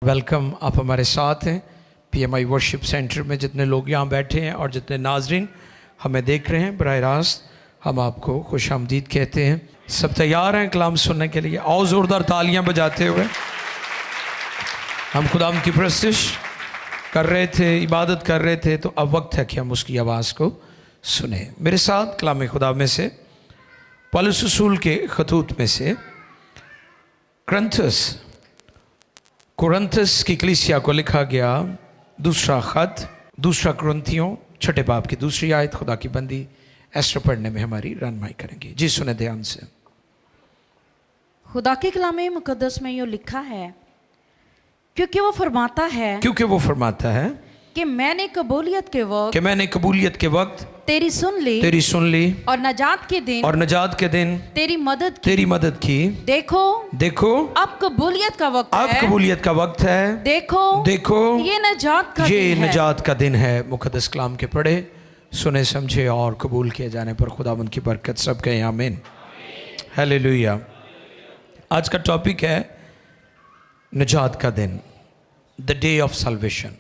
Welcome. आप हमारे साथ हैं PMI वर्शिप सेंटर में। जितने लोग यहाँ बैठे हैं और जितने नाजरीन हमें देख रहे हैं बराह रास्त, हम आपको खुश आमदीद कहते हैं। सब तैयार हैं कलाम सुनने के लिए? और ज़ोरदार तालियां बजाते हुए हम खुदाम की परस्तिश कर रहे थे, इबादत कर रहे थे, तो अब वक्त है कि हम उसकी आवाज़ को सुने। मेरे साथ कलाम खुदा में से पौलुस रसूल के खतूत में से कुरिन्थस की कलीसिया को लिखा गया दूसरा खत, दूसरा कुरिन्थियों छठे बाब की दूसरी आयत। खुदा की बंदी एस्टर पढ़ने में हमारी रहनुमाई करेंगे। जी सुने ध्यान से। खुदा के कलाम मुकद्दस में यूँ लिखा है, क्योंकि वो फरमाता है कि मैंने कबूलियत के वक्त तेरी सुन ली और नजात के दिन तेरी मदद की। देखो अब कबूलियत का वक्त है। देखो ये नजात का दिन है। मुकद्दस कलाम के पढ़े, सुने, समझे और कबूल किए जाने पर खुदावंद की बरकत सब कहें आमीन, हालेलुया। आज का टॉपिक है नजात का दिन, the day of salvation.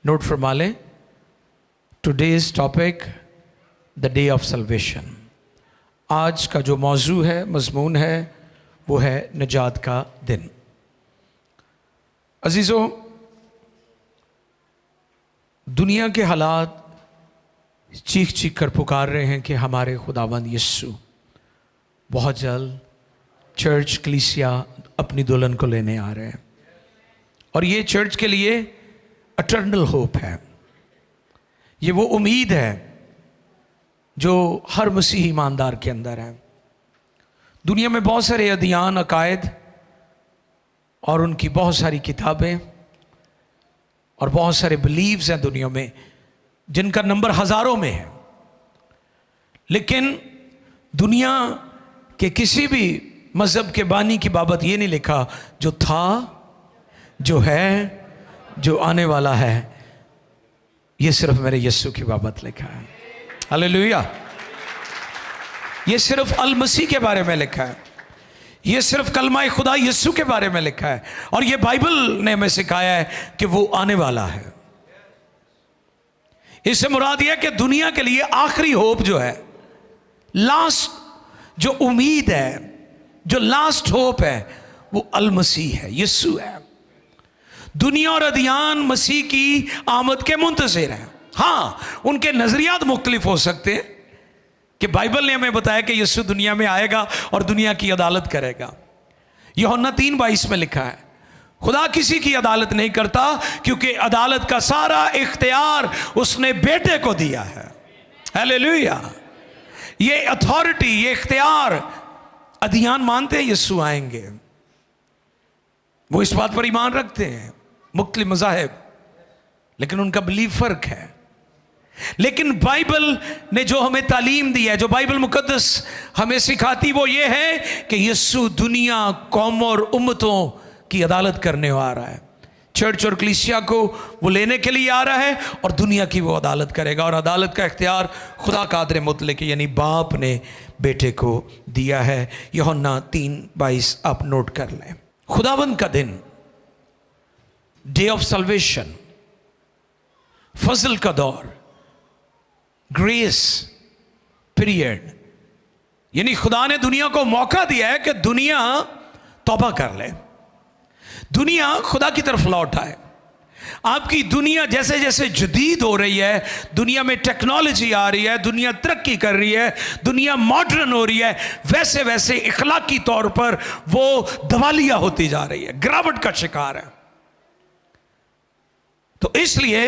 Note फरमा लें, today's topic the day of salvation. आज का जो मौजू है, मजमून है, वो है नजात का दिन। अजीज़ों, दुनिया के हालात चीख चीख कर पुकार रहे हैं कि हमारे खुदावंद यीशु बहुत जल्द चर्च कलीसिया अपनी दुल्हन को लेने आ रहे हैं। और ये चर्च के लिए अटर्नल होप है, ये वो उम्मीद है जो हर मसीही ईमानदार के अंदर है। दुनिया में बहुत सारे अदियान, अकायद और उनकी बहुत सारी किताबें और बहुत सारे बिलीव्स हैं दुनिया में, जिनका नंबर हजारों में है। लेकिन दुनिया के किसी भी मज़हब के बानी की बाबत ये नहीं लिखा जो था, जो है, जो आने वाला है। ये सिर्फ मेरे यीशु की बाबत लिखा है। हालेलुया। ये सिर्फ अल मसीह के बारे में लिखा है, ये सिर्फ कलमा खुदा यीशु के बारे में लिखा है। और ये बाइबल ने हमें सिखाया है कि वो आने वाला है। इससे मुराद यह कि दुनिया के लिए आखिरी होप जो है, लास्ट जो उम्मीद है, जो लास्ट होप है, वो अल मसीह है, यीशु है। दुनिया और अदियान मसीह की आमद के मुंतज़िर हैं। हाँ, उनके नजरियात मुख्तलिफ हो सकते हैं कि बाइबल ने हमें बताया कि यीशु दुनिया में आएगा और दुनिया की अदालत करेगा। यूहन्ना 3:22 में लिखा है, खुदा किसी की अदालत नहीं करता क्योंकि अदालत का सारा इख्तियार उसने बेटे को दिया है। हालेलुया। ये अथॉरिटी, ये इख्तियार अदियान मानते हैं यीशु आएंगे, वो इस बात पर ईमान रखते हैं। मुख्तलिफ मज़ाहिब, लेकिन उनका बिलीव फर्क है। लेकिन बाइबल ने जो हमें तालीम दी है, जो बाइबल मुकद्दस हमें सिखाती, वो ये है कि यीशु दुनिया, कौम और उम्मतों की अदालत करने आ रहा है। चर्च और कलीसिया को वो लेने के लिए आ रहा है और दुनिया की वो अदालत करेगा। और अदालत का इख्तियार खुदा कादिर मुतलक यानी बाप ने बेटे को दिया है। यूहन्ना 3:22 आप नोट कर लें। खुदावंद का दिन, डे ऑफ सल्वेशन, फजल का दौर, ग्रेस पीरियड, यानी खुदा ने दुनिया को मौका दिया है कि दुनिया तौबा कर ले, दुनिया खुदा की तरफ लौट आए। आपकी दुनिया जैसे जैसे जदीद हो रही है, दुनिया में टेक्नोलॉजी आ रही है, दुनिया तरक्की कर रही है, दुनिया मॉडर्न हो रही है, वैसे वैसे इखलाकी तौर पर वो दवालिया होती जा रही है, गिरावट का शिकार है। तो इसलिए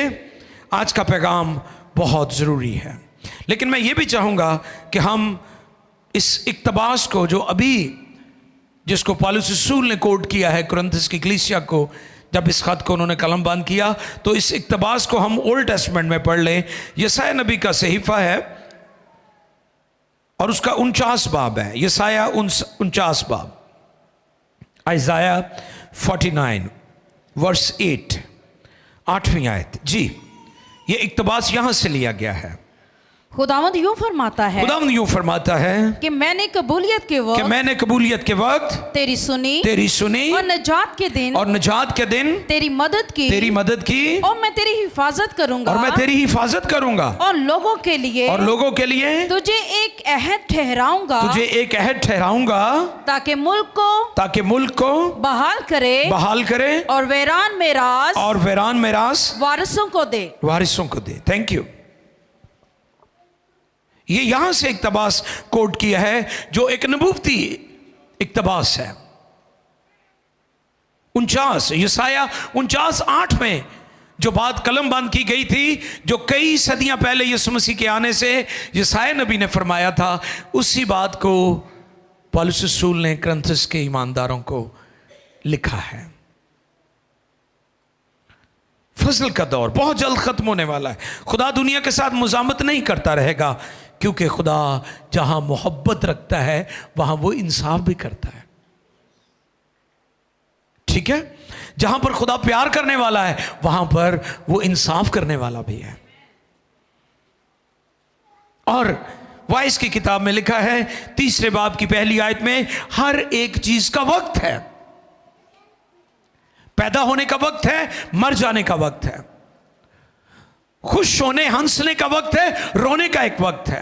आज का पैगाम बहुत ज़रूरी है। लेकिन मैं ये भी चाहूँगा कि हम इस इक्तबास को, जो अभी जिसको पौलुस रसूल ने कोट किया है कुरिन्थस की कलीसिया को, जब इस खत को उन्होंने कलम बंद किया, तो इस इक्तबास को हम ओल्ड टेस्टमेंट में पढ़ लें। यसाया नबी का सहीफा है और उसका 49 बाब है। यसाया 49 बाब, आइज़ाया 49 वर्स 8, 8वीं आयत। जी, ये इक्तबास यहां से लिया गया है। खुदावंद यूं फरमाता है खुदावंद यूं फरमाता है कि मैंने कबूलियत के वक्त तेरी सुनी और नजात के दिन तेरी मदद की और मैं तेरी हिफाजत करूंगा और लोगों के लिए तुझे एक अहद ठहराऊंगा ताकि मुल्क को बहाल करे और वीरान मेरास वारिसों को दे। Thank you. ये यहां से इक्तबास कोट किया है जो एक नबूवती इक्तबास है। 49 यसाया 49:8 में जो बात कलम बंद की गई थी, जो कई सदियां पहले यीशु मसीह के आने से यसाया नबी ने फरमाया था, उसी बात को पौलुस रसूल ने कुरिन्थुस के ईमानदारों को लिखा है। फजल का दौर बहुत जल्द खत्म होने वाला है। खुदा दुनिया के साथ मुजामत नहीं करता रहेगा, क्योंकि खुदा जहां मोहब्बत रखता है वहां वो इंसाफ भी करता है। ठीक है, जहां पर खुदा प्यार करने वाला है वहां पर वो इंसाफ करने वाला भी है। और वाइस की किताब में लिखा है 3 बाब की पहली आयत में, हर एक चीज का वक्त है। पैदा होने का वक्त है, मर जाने का वक्त है, खुश होने हंसने का वक्त है, रोने का एक वक्त है,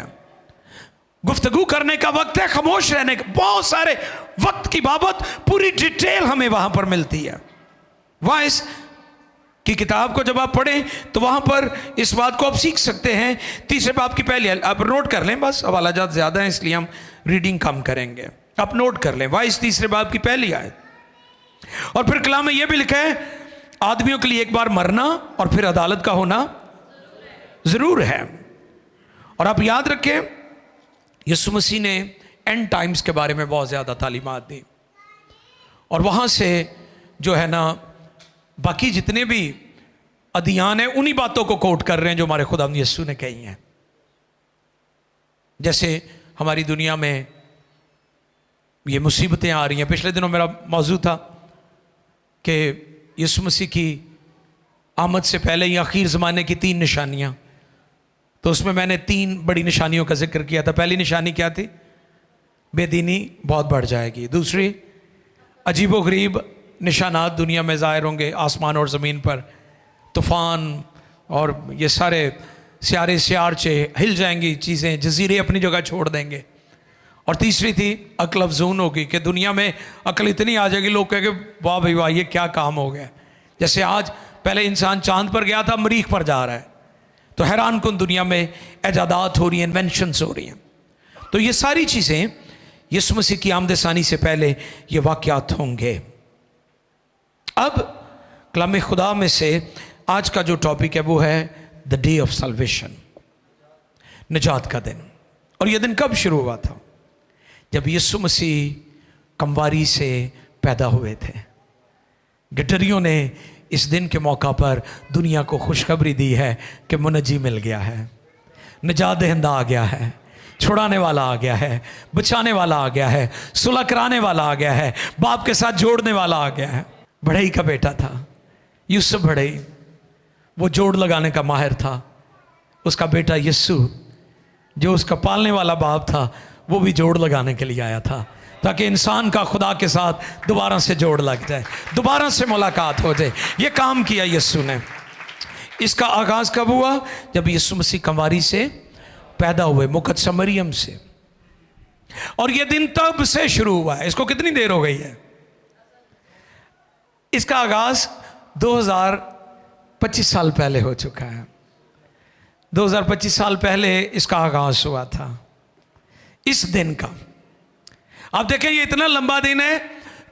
गुफ्तगू करने का वक्त है, खामोश रहने का। बहुत सारे वक्त की बाबत पूरी डिटेल हमें वहां पर मिलती है। वाइस की किताब को जब आप पढ़ें तो वहां पर इस बात को आप सीख सकते हैं। 3 बाब की पहली, आप नोट कर लें, बस हवाला जात ज्यादा है इसलिए हम रीडिंग कम करेंगे, आप नोट कर लें। वाइस 3 बाब की पहली आयत। और फिर कलाम में यह भी लिखा है, आदमियों के लिए एक बार मरना और फिर अदालत का होना जरूर है। और आप याद रखें, यीशु मसीह ने एंड टाइम्स के बारे में बहुत ज्यादा तालीमात दी, और वहां से जो है ना बाकी जितने भी अदियान हैं उन्हीं बातों को कोट कर रहे हैं जो हमारे खुदावंद यीशु ने कही हैं। जैसे हमारी दुनिया में ये मुसीबतें आ रही हैं। पिछले दिनों मेरा मौजू था कि यीशु मसीह की आमद से पहले ही आखिर ज़माने की 3 निशानियाँ, तो उसमें मैंने 3 बड़ी निशानियों का जिक्र किया था। पहली निशानी क्या थी? बेदीनी बहुत बढ़ जाएगी। दूसरी, अजीबोगरीब निशानात दुनिया में ज़ाहिर होंगे, आसमान और ज़मीन पर तूफ़ान और ये सारे सियारे सियारचे हिल जाएंगी, चीज़ें जजीरे अपनी जगह छोड़ देंगे। और तीसरी थी अक्ल अफजून होगी कि दुनिया में अक्ल इतनी आ जाएगी, लोग कहेंगे वाह भाई वाह ये क्या काम हो गया। जैसे आज पहले इंसान चांद पर गया था, मरीख पर जा रहा है, तो हैरान कुन दुनिया में इजादात हो रही हैं, इन्वेंशंस हो रही हैं। तो ये सारी चीज़ें यीशु मसीह की आमद-ए-सानी से पहले ये वाक़यात होंगे। अब कलाम खुदा में से आज का जो टॉपिक है वो है द डे ऑफ सल्वेशन, निजात का दिन। और यह दिन कब शुरू हुआ था? जब यीशु मसीह कमवारी से पैदा हुए थे। गिटरियों ने इस दिन के मौका पर दुनिया को खुशखबरी दी है कि मुनज्जी मिल गया है, निजात दहिंदा आ गया है, छुड़ाने वाला आ गया है, बचाने वाला आ गया है, सुलह कराने वाला आ गया है, बाप के साथ जोड़ने वाला आ गया है। बढ़ई का बेटा था यूसुफ बढ़ई, वो जोड़ लगाने का माहिर था। उसका बेटा यीशु जो उसका पालने वाला बाप था, वो भी जोड़ लगाने के लिए आया था, ताकि इंसान का खुदा के साथ दोबारा से जोड़ लग जाए, दोबारा से मुलाकात हो जाए। ये काम किया यीशु ने। इसका आगाज़ कब हुआ? जब यीशु मसीह कंवारी से पैदा हुए, मुकद्दस मरियम से। और ये दिन तब से शुरू हुआ है। इसको कितनी देर हो गई है? इसका आगाज़ 2025 साल पहले हो चुका है। 2025 साल पहले इसका आगाज़ हुआ था इस दिन का। आप देखें ये इतना लंबा दिन है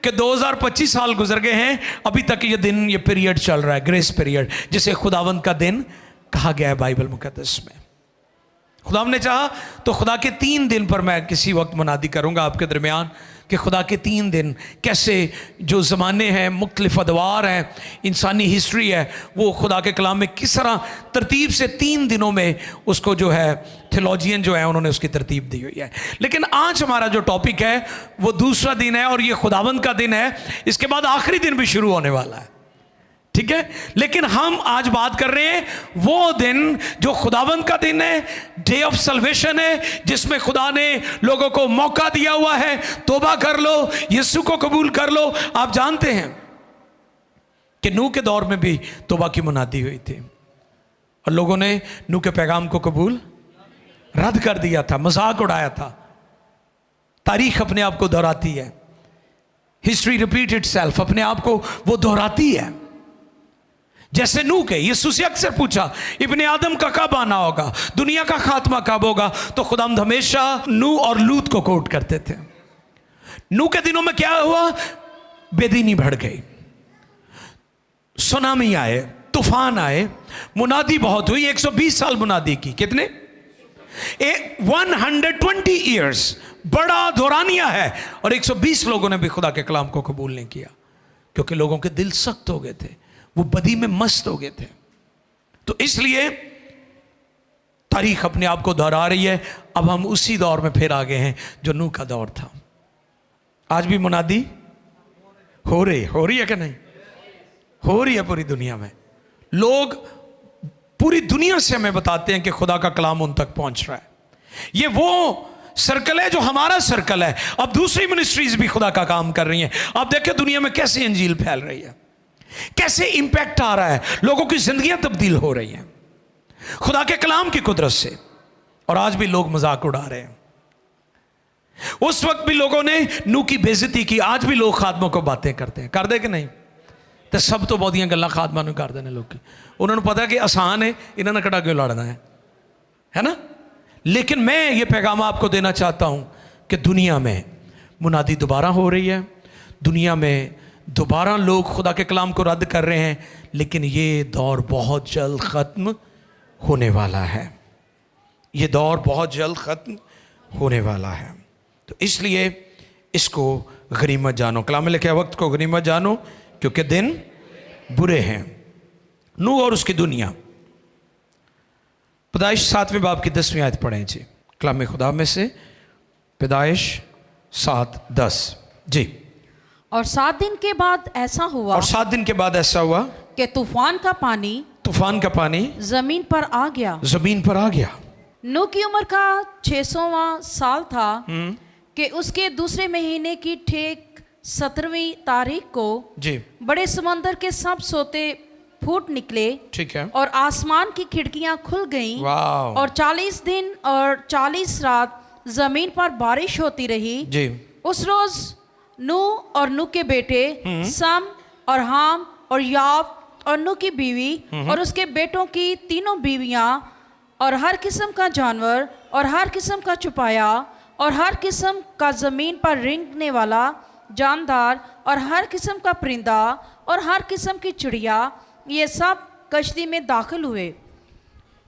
कि 2025 साल गुजर गए हैं, अभी तक ये दिन, ये पीरियड चल रहा है, ग्रेस पीरियड, जिसे खुदावंद का दिन कहा गया है बाइबल मुकद्दस में। खुदावंद ने चाहा तो खुदा के 3 दिन पर मैं किसी वक्त मुनादी करूंगा आपके दरमियान कि खुदा के 3 दिन कैसे, जो ज़माने हैं, मुख्तलिफ अदवार हैं, इंसानी हिस्ट्री है, वो खुदा के कलाम में किस तरह तरतीब से 3 दिनों में उसको जो है थियोलॉजियन जो है उन्होंने उसकी तरतीब दी हुई है। लेकिन आज हमारा जो टॉपिक है वो दूसरा दिन है और ये खुदावंद का दिन है। इसके बाद आखिरी दिन भी शुरू होने वाला है। ठीक है, लेकिन हम आज बात कर रहे हैं वो दिन जो खुदावंद का दिन है, डे ऑफ सल्वेशन है, जिसमें खुदा ने लोगों को मौका दिया हुआ है, तौबा कर लो, यीशु को कबूल कर लो। आप जानते हैं कि नूह के दौर में भी तौबा की मुनादी हुई थी और लोगों ने नूह के पैगाम को कबूल रद्द कर दिया था, मजाक उड़ाया था। तारीख अपने आप को दोहराती है, हिस्ट्री रिपीट इटसेल्फ, अपने आप को वो दोहराती है। जैसे नूह के यीशु से अक्सर पूछा इब्ने आदम का कब आना होगा, दुनिया का खात्मा कब होगा, तो खुदावंद हमेशा नूह और लूत को कोट करते थे। नूह के दिनों में क्या हुआ, बेदीनी बढ़ गई, सुनामी आए, तूफान आए, मुनादी बहुत हुई, 120 साल मुनादी की। कितने? 120 ईयर्स, बड़ा दौरानिया है। और 120 लोगों ने भी खुदा के कलाम को कबूल नहीं किया, क्योंकि लोगों के दिल सख्त हो गए थे, वो बदी में मस्त हो गए थे। तो इसलिए तारीख अपने आप को दोहरा रही है। अब हम उसी दौर में फिर आ गए हैं जो नूह का दौर था। आज भी मुनादी हो रही है कि नहीं? हो रही है पूरी दुनिया में। लोग पूरी दुनिया से हमें बताते हैं कि खुदा का कलाम उन तक पहुंच रहा है। ये वो सर्कल है जो हमारा सर्कल है। अब दूसरी मिनिस्ट्रीज भी खुदा का काम कर रही हैं। आप देखिए दुनिया में कैसे इंजील फैल रही है, कैसे इंपैक्ट आ रहा है, लोगों की जिंदगियां तब्दील हो रही हैं खुदा के कलाम की कुदरत से। और आज भी लोग मजाक उड़ा रहे हैं। उस वक्त भी लोगों ने नूह की बेइज्जती की, आज भी लोग खादमों को बातें करते हैं। कर दे कि नहीं? तो सब तो बहुत गल्लां खादमा नूं कर देने लोग, उन्होंने पता कि आसान है, इन्होंने कड़ा क्यों लड़ना है ना। लेकिन मैं ये पैगाम आपको देना चाहता हूं कि दुनिया में मुनादी दोबारा हो रही है, दुनिया में दोबारा लोग खुदा के कलाम को रद्द कर रहे हैं, लेकिन ये दौर बहुत जल्द ख़त्म होने वाला है। ये दौर बहुत जल्द ख़त्म होने वाला है। तो इसलिए इसको गनीमत जानो। कलाम में लिखा है वक्त को गनीमत जानो क्योंकि दिन बुरे हैं। नूह और उसकी दुनिया, पैदाइश 7वें बाब की 10वीं आयत पढ़ें जी, कलाम खुदा में से, पैदाइश 7:10 जी। और 7 दिन के बाद ऐसा हुआ, और 7 दिन के बाद ऐसा हुआ कि तूफान का पानी जमीन पर आ गया। नूह की उम्र का 600वां साल था कि उसके दूसरे महीने की ठीक 17वीं तारीख को जी बड़े समंदर के सब सोते फूट निकले, ठीक है, और आसमान की खिड़कियां खुल गईं, और 40 दिन और 40 रात जमीन पर बारिश होती रही जी। उस रोज नूह और नूह के बेटे सम और हाम और याफ और नूह की बीवी और उसके बेटों की 3 बीवियां और हर किस्म का जानवर और हर किस्म का चुपाया और हर किस्म का जमीन पर रेंगने वाला जानदार और हर किस्म का परिंदा और हर किस्म की चिड़िया, ये सब कश्ती में दाखिल हुए।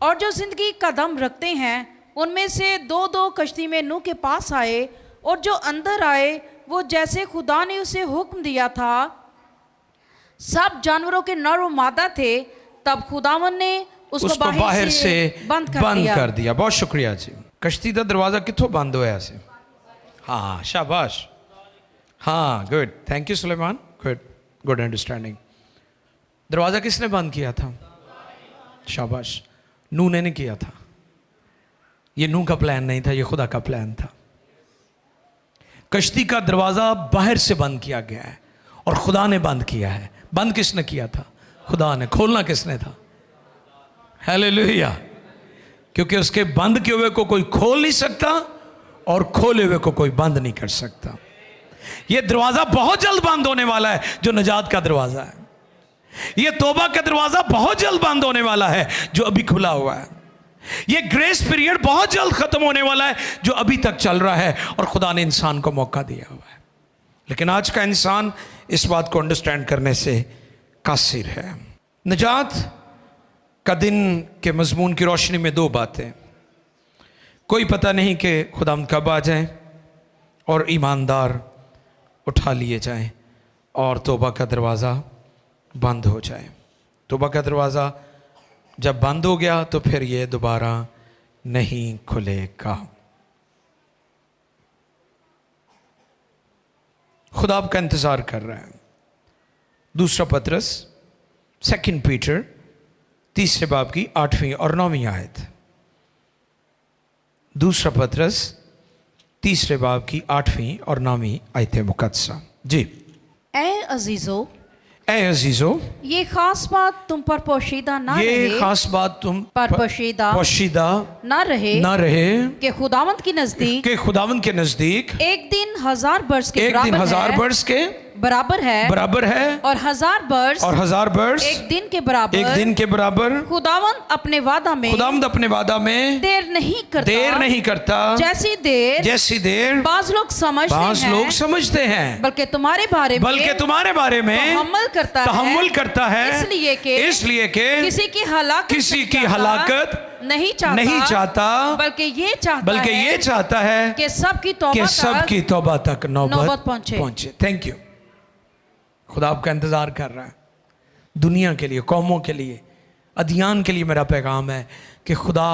और जो जिंदगी का दम रखते हैं उनमें से 2-2 कश्ती में नूह के पास आए, और जो अंदर आए वो जैसे खुदा ने उसे हुक्म दिया था, सब जानवरों के नर और मादा थे। तब खुदावन ने उसको बाहर से बंद कर दिया। बहुत शुक्रिया जी। कश्ती का दरवाजा कितों बंद होया से? हाँ शाबाश, हाँ good, thank you Suleman, good understanding. दरवाजा किसने बंद किया था? शाबाश, नूह ने नहीं किया था। ये नूह का प्लान नहीं था, ये खुदा का प्लान था। कश्ती का दरवाजा बाहर से बंद किया गया है और खुदा ने बंद किया है। बंद किसने किया था? खुदा ने। खोलना किसने था? हालेलुया। क्योंकि उसके बंद किए हुए को कोई खोल नहीं सकता और खोले हुए को कोई बंद नहीं कर सकता। यह दरवाजा बहुत जल्द बंद होने वाला है जो निजात का दरवाजा है। यह तौबा का दरवाजा बहुत जल्द बंद होने वाला है जो अभी खुला हुआ है। यह ग्रेस पीरियड बहुत जल्द खत्म होने वाला है जो अभी तक चल रहा है, और खुदा ने इंसान को मौका दिया हुआ है। लेकिन आज का इंसान इस बात को अंडरस्टैंड करने से कासिर है। निजात का दिन के मजमून की रोशनी में 2 बातें। कोई पता नहीं कि खुदाम कब आ जाए और ईमानदार उठा लिए जाएं और तौबा का दरवाज़ा बंद हो जाए। तौबा का दरवाज़ा जब बंद हो गया तो फिर ये दोबारा नहीं खुलेगा। खुदा आपका इंतज़ार कर रहा है। 2 पतरस 2 पीटर 3 बाब की 8वीं और 9वीं आयत। 2 पतरस 3 बाब की 8वीं और 9वीं आयत मुकद्दसा। जी। ऐ अजीजो, ऐ अजीजो, ये खास बात तुम पर पोशीदा ना रहे, ये खास बात तुम पर पोशीदा ना रहे कि खुदावंद के नजदीक एक दिन 1000 वर्ष के बराबर है और 1000 वर्ष एक दिन के बराबर। खुदावंद अपने वादा में देर नहीं करता जैसी देर बाज लोग समझते हैं, बल्कि तुम्हारे बारे में तहम्मुल करता है इसलिए कि किसी की हलाकत नहीं चाहता बल्कि ये चाहता है कि सबकी तौबा तक नौबत पहुंचे। Thank you. खुदा आपका इंतज़ार कर रहा है। दुनिया के लिए, कौमों के लिए, अदियान के लिए मेरा पैगाम है कि खुदा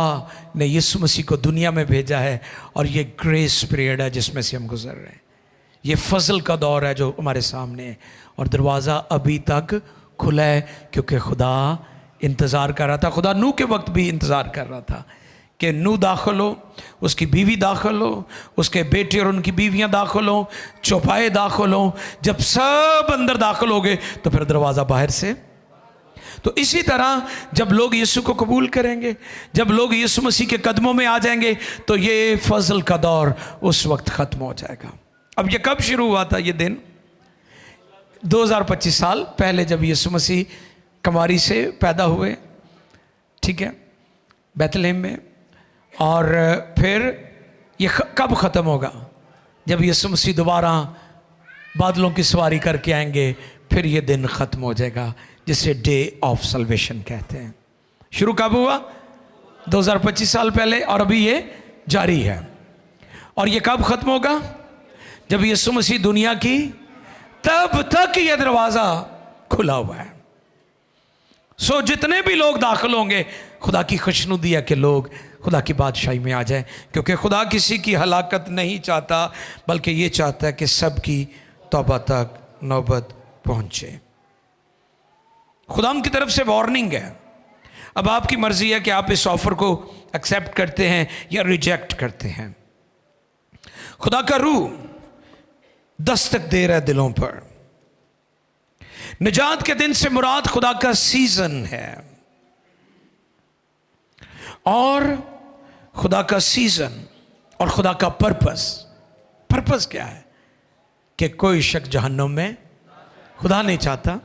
ने यीशु मसीह को दुनिया में भेजा है और ये ग्रेस पीरियड है जिसमें से हम गुजर रहे हैं। ये फजल का दौर है जो हमारे सामने है और दरवाज़ा अभी तक खुला है क्योंकि खुदा इंतज़ार कर रहा था। खुदा नूह के वक्त भी इंतज़ार कर रहा था कि नूह दाखिल हो, उसकी बीवी दाखिल हो, उसके बेटे और उनकी बीवियां दाखिल हो, चौपाए दाखिल हो। जब सब अंदर दाखिल हो गए तो फिर दरवाज़ा बाहर से। तो इसी तरह जब लोग यीशु को कबूल करेंगे, जब लोग यीशु मसीह के कदमों में आ जाएंगे तो ये फजल का दौर उस वक्त ख़त्म हो जाएगा। अब ये कब शुरू हुआ था? ये दिन 2025 साल पहले जब यीशु मसीह कुंवारी से पैदा हुए, ठीक है, बैतलहम में। और फिर ये कब ख़त्म होगा? जब यीशु मसीह दोबारा बादलों की सवारी करके आएंगे, फिर ये दिन ख़त्म हो जाएगा जिसे डे ऑफ सल्वेशन कहते हैं। शुरू कब हुआ? 2025 साल पहले और अभी ये जारी है। और ये कब ख़त्म होगा? जब यीशु मसीह दुनिया की, तब तक ये दरवाज़ा खुला हुआ है। सो जितने भी लोग दाखिल होंगे, खुदा की खुशनुदी है कि लोग खुदा की बादशाही में आ जाए, क्योंकि खुदा किसी की हलाकत नहीं चाहता बल्कि ये चाहता है कि सबकी तौबा तक नौबत पहुंचे। खुदा की तरफ से वार्निंग है। अब आपकी मर्जी है कि आप इस ऑफर को एक्सेप्ट करते हैं या रिजेक्ट करते हैं। खुदा का रूह दस्तक दे रहा है दिलों पर। निजात के दिन से मुराद खुदा का सीजन है, और खुदा का सीजन और खुदा का पर्पस क्या है? कि कोई शख्स जहन्नुम में खुदा नहीं चाहता।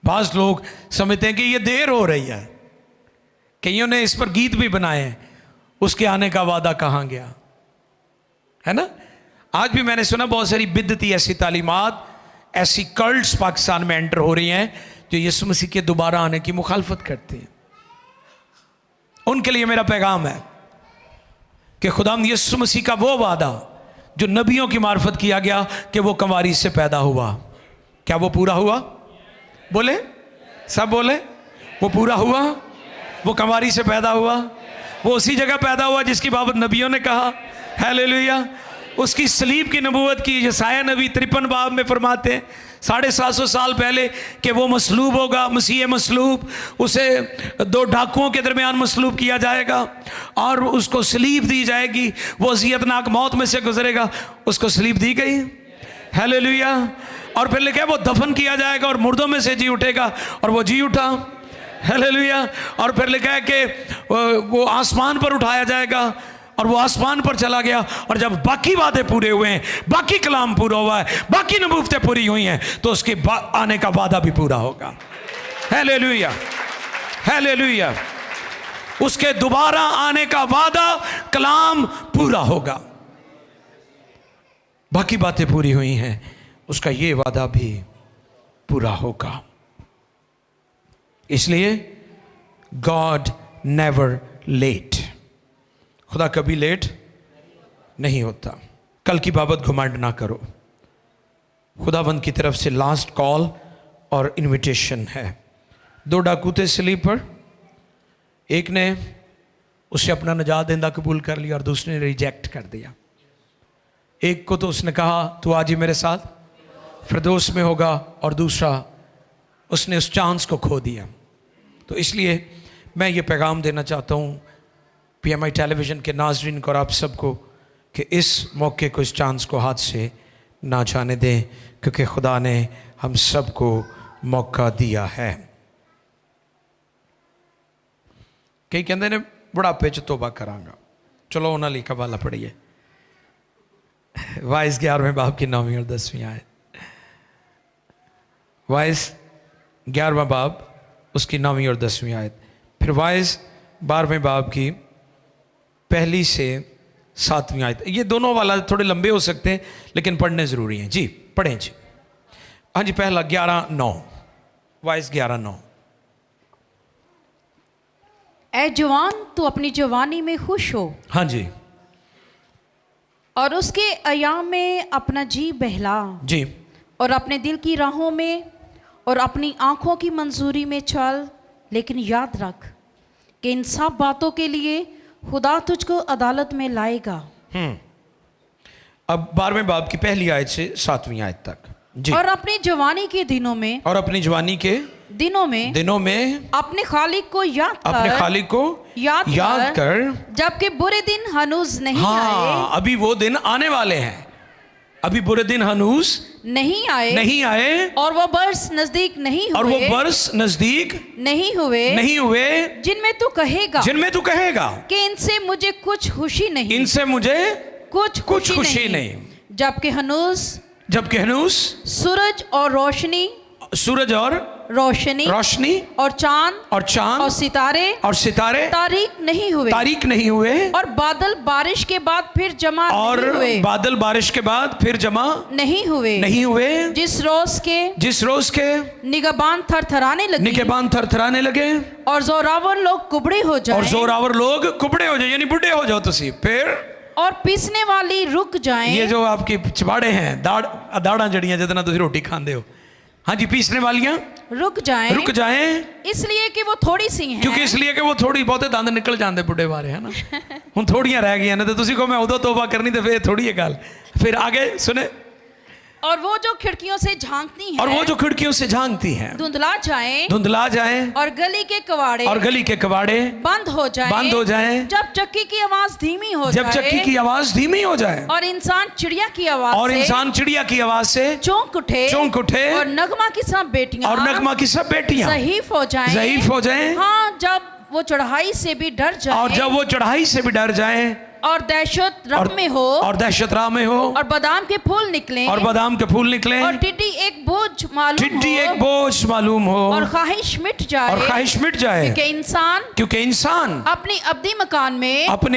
बाज़ लोग समझते हैं कि ये देर हो रही है, कईयों ने इस पर गीत भी बनाए हैं, उसके आने का वादा कहाँ गया, है ना। आज भी मैंने सुना बहुत सारी बिदती ऐसी तालीमात, ऐसी कल्ट्स पाकिस्तान में एंटर हो रही हैं जो यीशु मसीह के दोबारा आने की मुखालफत करती हैं। उनके लिए मेरा पैगाम है कि खुदाम यीशु मसीह का वो वादा जो नबियों की मार्फत किया गया कि वो कुंवारी से पैदा हुआ, क्या वो पूरा हुआ? बोले, सब बोले, वो पूरा हुआ। वो कुंवारी से पैदा हुआ, वो उसी जगह पैदा हुआ जिसकी बाबत नबियों ने कहा। हालेलुया। उसकी सलीब की नबूवत की यशायाह नबी 53 बाब में फरमाते हैं 750 साल पहले कि वो मसलूब होगा, मसीह मसलूब, उसे 2 डाकुओं के दरमियान मसलूब किया जाएगा और उसको सलीब दी जाएगी, वो अज़ियतनाक मौत में से गुजरेगा, उसको सलीब दी गई। हालेलुया। और फिर लिखा है वो दफन किया जाएगा और मुर्दों में से जी उठेगा, और वो जी उठा। हालेलुया। और फिर लिखा है कि वो आसमान पर उठाया जाएगा, और वो आसमान पर चला गया। और जब बाकी वादे पूरे हुए हैं, बाकी कलाम पूरा हुआ है, बाकी नबूवतें पूरी हुई हैं, तो उसके आने का वादा भी पूरा होगा। Hallelujah, hallelujah. उसके दोबारा आने का वादा, कलाम पूरा होगा। बाकी बातें पूरी हुई हैं, उसका ये वादा भी पूरा होगा। इसलिए गॉड नेवर लेट, खुदा कभी लेट नहीं होता। कल की बाबत घुमांड ना करो। खुदावंद की तरफ से लास्ट कॉल और इनविटेशन है। 2 डाकू थे सलीब पर, एक ने उसे अपना नजात देंदा कबूल कर लिया और दूसरे ने रिजेक्ट कर दिया। एक को तो उसने कहा तू आज ही मेरे साथ फिरदौस में होगा, और दूसरा उसने उस चांस को खो दिया। तो इसलिए मैं ये पैगाम देना चाहता हूँ PMI टेलीविज़न के नाज़रीन को और आप सबको कि इस मौके को, इस चांस को हाथ से ना जाने दें, क्योंकि खुदा ने हम सबको मौका दिया है। कई कहते ने बुढ़ापे च तोबा करांगा, चलो उन्होंने लिखा वाला पढ़िए वाइस 11वें बाब की 9वीं और 10वीं आयत। वाइस 11वां बाब उसकी 9वीं और 10वीं आयत, फिर वाइस 12वें बाब की 1 से 7वीं आयत। ये दोनों वाला थोड़े लंबे हो सकते हैं लेकिन पढ़ने ज़रूरी हैं। जी पढ़ें जी। हाँ जी, पहला 11:9, वाइस 11:9। ऐ जवान, तू अपनी जवानी में खुश हो। हाँ जी। और उसके अयाम में अपना जी बहला जी। और अपने दिल की राहों में और अपनी आंखों की मंजूरी में चल, लेकिन याद रख कि इन सब बातों के लिए खुदा तुझको अदालत में लाएगा। अब 12वें बाब की 1 आयत से 7वीं आयत तक। जी। और अपनी जवानी के दिनों में, और अपनी जवानी के दिनों में अपने खालिक को याद कर, अपने खालिक को याद कर, जबकि बुरे दिन हनूज नहीं आए। अभी वो दिन आने वाले हैं, अभी बुरे दिन हनूज नहीं आए और वो बरस नजदीक नहीं हुए जिनमें तू कहेगा कि इनसे मुझे कुछ खुशी नहीं, इनसे मुझे कुछ खुशी नहीं। जबकि हनूज सूरज और रोशनी और चांद और सितारे तारीक नहीं हुए और बादल बारिश के बाद फिर जमा नहीं हुए जिस रोज के निगहबान थरथराने लगे और जोरावर लोग कुबड़े हो जाए, यानी बुढ़े हो जाओ तुसी। फिर और पीसने वाली रुक जाएं। ये जो आपकी चबाड़े हैं, दाड़ा जड़ियां जितना तुसी रोटी खांदे हो, हाँ जी, पीसने वालियां रुक जाएं इसलिए कि वो थोड़ी सी हैं, क्योंकि इसलिए कि वो थोड़ी बहुते दंद निकल जाते बुढ़े बारे, है ना। हुण थोड़ियां रह गई ने, तो तुसी को मैं उदों तौबा करनी तो फिर थोड़ी है गल। फिर आगे सुने, और वो जो खिड़कियों से झांकती हैं धुंधला जाएं और गली के कवाड़े बंद हो जाएं जब चक्की की आवाज धीमी हो जाए और इंसान चिड़िया की आवाज से चौंक उठे और नगमा की सब बेटियां ज़ईफ हो जाएं। हाँ, जब वो चढ़ाई से भी डर जाए और दहशत राह में हो और बादाम के फूल निकले और टिड्डी एक बोझ मालूम हो और ख्वाहिश मिट जाए क्योंकि इंसान अपने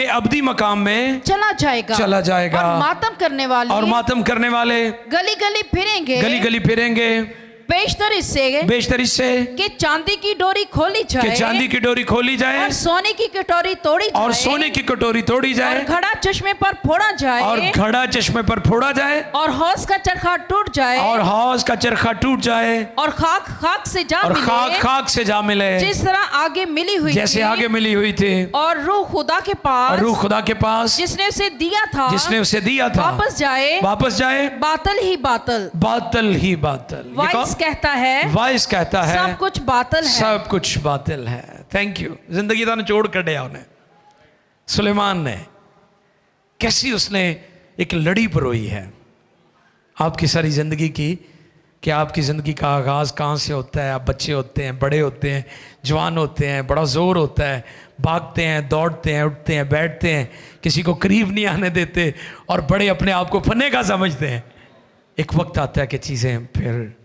अब्दी मकाम में चला जाएगा और मातम करने वाले गली गली फिरेंगे बेशतर इससे कि चांदी की डोरी खोली जाए और सोने की कटोरी तोड़ी जाए और घड़ा चश्मे पर फोड़ा जाए और हौज का चरखा टूट जाए और खाक से जा मिले जिस तरह आगे मिली हुई थी और रूह खुदा के पास जिसने उसे दिया था वापस जाए बातल ही बातल। वाइस कहता है सब कुछ बातिल है। Thank you. जिंदगी का निचोड़ कढ़िया उन्हें। सुलेमान ने कैसी उसने एक लड़ी परोई है आपकी सारी जिंदगी की, कि आपकी ज़िंदगी का आगाज़ कहाँ से होता है। आप बच्चे होते हैं, बड़े होते हैं, जवान होते हैं, बड़ा ज़ोर होता है, भागते हैं, दौड़ते हैं, उठते हैं, बैठते हैं, किसी को करीब नहीं आने देते और बड़े अपने आप को फने का समझते हैं। एक वक्त आता है कि चीज़ें फिर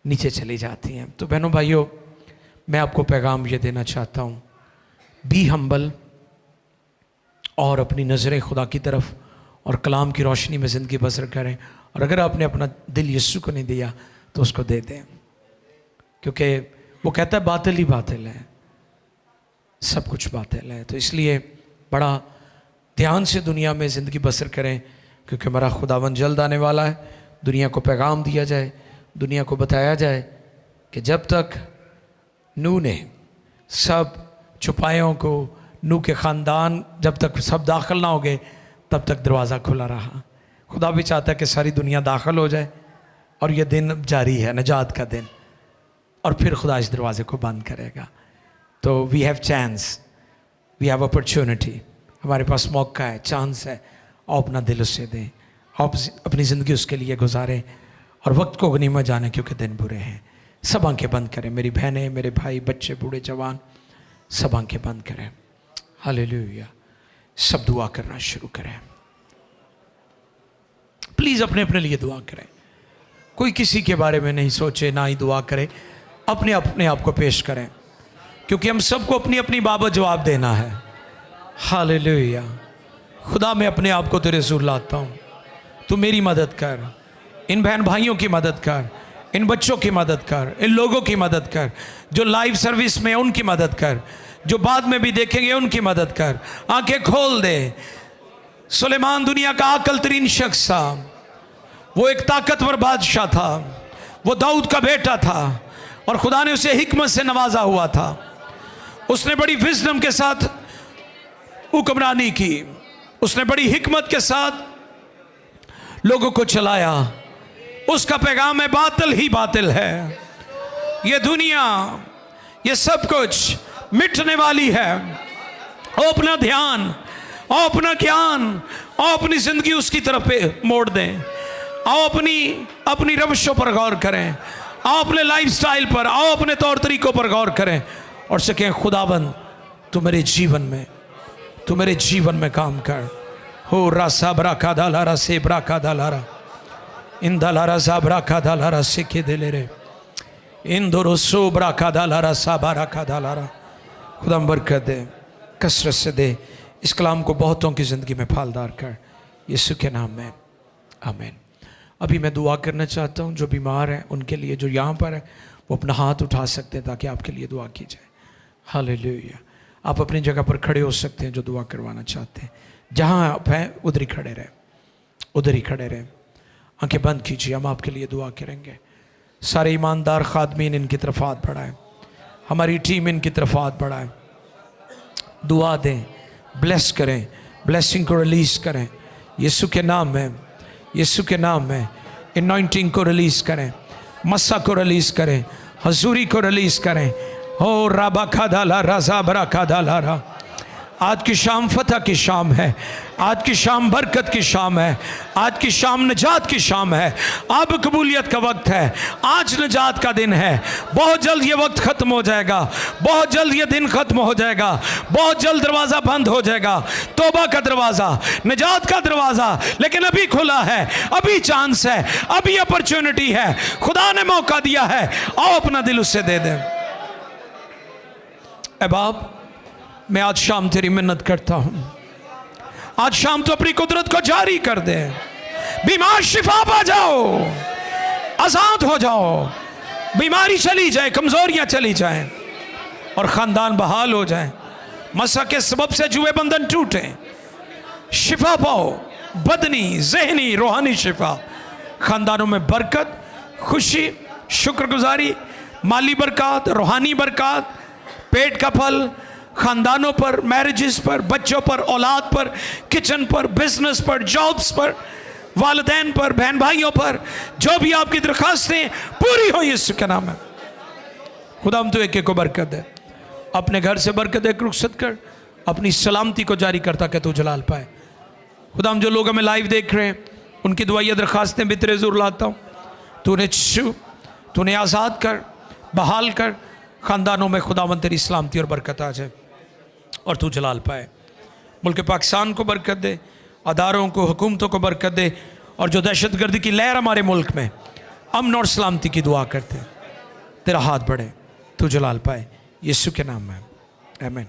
नीचे चली जाती हैं। तो बहनों भाइयों, मैं आपको पैगाम ये देना चाहता हूँ, बी हम्बल और अपनी नज़रें खुदा की तरफ और कलाम की रोशनी में ज़िंदगी बसर करें। और अगर आपने अपना दिल यीशु को नहीं दिया तो उसको दे दें, क्योंकि वो कहता है बातिल ही बातिल है, सब कुछ बातिल है। तो इसलिए बड़ा ध्यान से दुनिया में ज़िंदगी बसर करें, क्योंकि हमारा खुदावंद जल्द आने वाला है। दुनिया को पैगाम दिया जाए, दुनिया को बताया जाए कि जब तक नूह ने सब चुपायों को, नूह के ख़ानदान जब तक सब दाखिल ना हो गए, तब तक दरवाज़ा खुला रहा। खुदा भी चाहता है कि सारी दुनिया दाखिल हो जाए और ये दिन जारी है, नजात का दिन। और फिर खुदा इस दरवाजे को बंद करेगा। तो we have chance, we have opportunity, हमारे पास मौका है, चांस है। और अपना दिल उसे दें, आप अपनी ज़िंदगी उसके लिए गुजारें और वक्त को गनीमत जाने, क्योंकि दिन बुरे हैं। सब आंखें बंद करें, मेरी बहनें, मेरे भाई, बच्चे, बूढ़े, जवान, सब आंखें बंद करें। हालेलुया। सब दुआ करना शुरू करें। प्लीज़ अपने अपने लिए दुआ करें, कोई किसी के बारे में नहीं सोचे, ना ही दुआ करे, अपने आप को पेश करें, क्योंकि हम सबको अपनी अपनी बाबत जवाब देना है। हालेलुया। खुदा मैं अपने आप को तेरे हुजूर लाता हूँ, तू मेरी मदद कर, इन बहन भाइयों की मदद कर, इन बच्चों की मदद कर, इन लोगों की मदद कर जो लाइव सर्विस में, उनकी मदद कर, जो बाद में भी देखेंगे उनकी मदद कर। आंखें खोल दे। सुलेमान दुनिया का अक्ल तरीन शख्स था, वो एक ताकतवर बादशाह था, वो दाऊद का बेटा था और खुदा ने उसे हिकमत से नवाजा हुआ था। उसने बड़ी विजडम के साथ हुक्मरानी की, उसने बड़ी हिकमत के साथ लोगों को चलाया। उसका पैगाम है बातिल ही बातिल है, ये दुनिया, ये सब कुछ मिटने वाली है। और अपना ध्यान और अपना ज्ञान और अपनी जिंदगी उसकी तरफ पे मोड़ दें। आओ अपनी रविशों पर गौर करें, आओ अपने लाइफस्टाइल पर, आओ अपने तौर तरीकों पर गौर करें और सकें खुदाबंद तू मेरे जीवन में काम कर। हो रासा ब्राका दालारा से ब्राका दालारा इन दालारा सा ब्राका दालारा से के दिले रे इन दोरो सो ब्राका दालारा सा बाराका दालारा। खुदा बरकत दे, कसरत से दे, इस कलाम को बहुतों की ज़िंदगी में फलदार कर, यीशु के नाम में आमीन। अभी मैं दुआ करना चाहता हूँ, जो बीमार हैं उनके लिए, जो यहाँ पर है वो अपना हाथ उठा सकते हैं ताकि आपके लिए दुआ की जाए। हालेलुया। आप अपनी जगह पर खड़े हो सकते हैं जो दुआ करवाना चाहते हैं। जहाँ आप हैं उधर ही खड़े रहें, आंखें बंद कीजिए, हम आपके लिए दुआ करेंगे। सारे ईमानदार खादमीन इनकी तरफ हाथ बढ़ाएं, हमारी टीम इनकी तरफ हाथ बढ़ाएं, दुआ दें, ब्लेस करें, ब्लेसिंग को रिलीज़ करें यीशु के नाम में। एनॉइंटिंग को रिलीज़ करें, मस्सा को रिलीज़ करें, हजूरी को रिलीज़ करें। हो राबा खादाला रजा बरा खादाला रा। आज की शाम फतह की शाम है, आज की शाम बरकत की शाम है, आज की शाम निजात की शाम है। अब कबूलियत का वक्त है, आज निजात का दिन है। बहुत जल्द ये वक्त ख़त्म हो जाएगा, बहुत जल्द ये दिन ख़त्म हो जाएगा, बहुत जल्द दरवाज़ा बंद हो जाएगा। तौबा का दरवाज़ा, निजात का दरवाज़ा लेकिन अभी खुला है, अभी चांस है, अभी अपॉर्चुनिटी है, खुदा ने मौका दिया है। आओ अपना दिल उससे दे दें। ऐ बाप, मैं आज शाम तेरी मिन्नत करता हूं, आज शाम तो अपनी कुदरत को जारी कर दे। बीमार शिफा पा जाओ, आजाद हो जाओ, बीमारी चली जाए, कमजोरियां चली जाएं और खानदान बहाल हो जाए। मसा के सबब से जुए बंधन टूटे, शिफा पाओ, बदनी, जहनी, रूहानी शिफा। खानदानों में बरकत, खुशी, शुक्रगुजारी, माली बरकत, रूहानी बरकत, पेट का फल, खानदानों पर, मैरिजेस पर, बच्चों पर, औलाद पर, किचन पर, बिजनेस पर, जॉब्स पर, वालिदैन पर, बहन भाइयों पर, जो भी आपकी दरखास्तें पूरी हो यीशु के नाम में। खुदा हम तो एक को बरकत दे, अपने घर से बरकत दे, रुखसत कर, अपनी सलामती को जारी करता कि तू जलाल पाए। खुदा हम जो लोग हमें लाइव देख रहे हैं उनकी दुआएं दरखास्तें भी तेरे ज़रूर लाता हूँ। तूने छू, तूने आज़ाद कर, बहाल कर, ख़ानदानों में खुदावंद तेरी सलामती और बरकत आ जाए और तू जलाल पाए। मुल्क पाकिस्तान को बरकत दे, अदारों को, हुकूमतों को बरकत दे, और जो दहशतगर्दी की लहर हमारे मुल्क में, अमन और सलामती की दुआ करते, तेरा हाथ बढ़े, तू जलाल पाए यीशु के नाम में, आमीन।